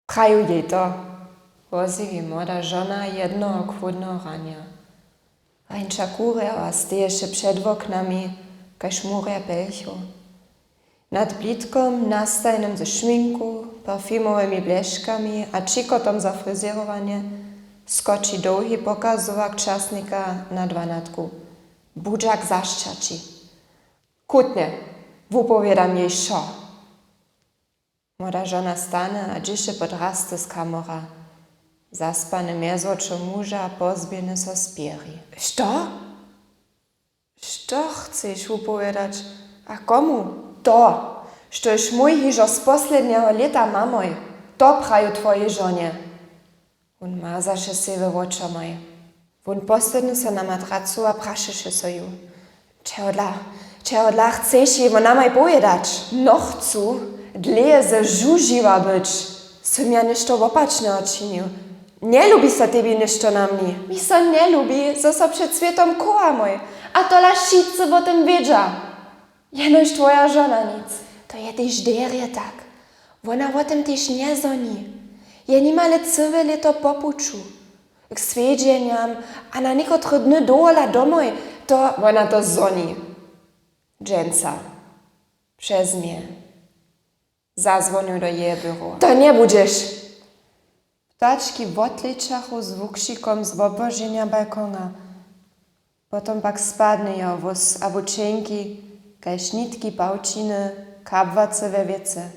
Praju jej to, woziwi młoda żona jednoho chłodnego rania. Rańcza kurjała steje się przed oknami, kaž murja pelchu. Nad blitkom nastajnym ze szminku, parfumowymi bleszkami a čikotom za fryzjerowanie skoči długi pokazowak czasnika na 12. Budzak zaszczaci. Kutnie, wupowiadam jej szo. Młoda żona stane, a dziś podrasty z kamora. Zaspany mezoczo muża pozbieny so spieri. Što? Što chceš wupowiadać? A komu? To, štož mój hižo z poslednjeho leta mamoj. To praju twoje żonie. On mazaše sebe očomaj. On posedne se na matracu a prašeše so ju. Če odla chceš jej namaj pojedać? No chcu, dleje ze žuživa być. Sym ja nešto opačne očinil. Nie lubi se tebi nešto na mnie. Mi se nie lubi, zo so przed świetom kołamoj. A to la šice o tym wiedza. Jenož twoja żona nic. To je tyž derje tak. Ona o tym tyž nie zoni. Je nimale całe leto popuczu. K swiedzieniam, a na niekotre dny dola domoj, to ona to zoni. Dżęca. Przez mnie. Zadzwonił do jej biuro. To nie budziesz. Ptaczki w odliczachu z wuksikom z obożenia balkona. Potom pak spadnie ją wóz a wuczynki, kaž nitki pałciny, kapwace we wiece.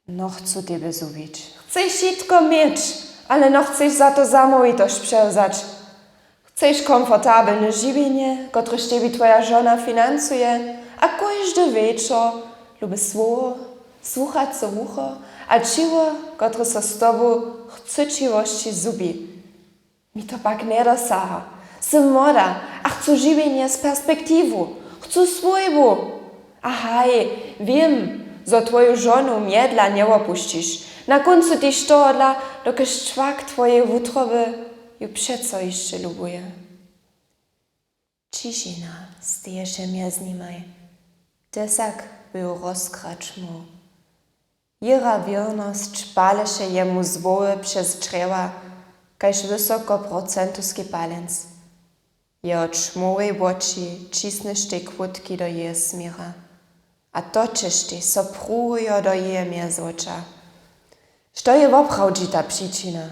No chcę Ciebie zubić. Chcesz wszystko mieć, ale no chcesz za to zamówitość przełzać. Chcesz komfortabilne żywienie, któreż Ciebie Twoja żona finansuje, a każdy wieczór lubi słowo, słuchać co ucho, a ciło, które so z Tobą chcyciwości zubi. Mi to pak nie dosaha. Jsem młoda, a chcę żywienie z perspektywu. Chcę swojbu. Ahaj, wiem, zo twoju żonu miedla nie opuścisz. Na końcu tyś to odla, dokaż czwak twojej wutroby ju przeco jeszcze lubuje. Ciszina steje się między nimi. Tesak był rozkracz mu. Jera wierność szpale się jemu z woły przez drzewa, kaž wysokoprocentuski palec. Jeho čmowej oči cisnešte kvutki do jeje smira. A točešte so prujo do jeje mezocza. Što je woprawdzi ta przyczyna?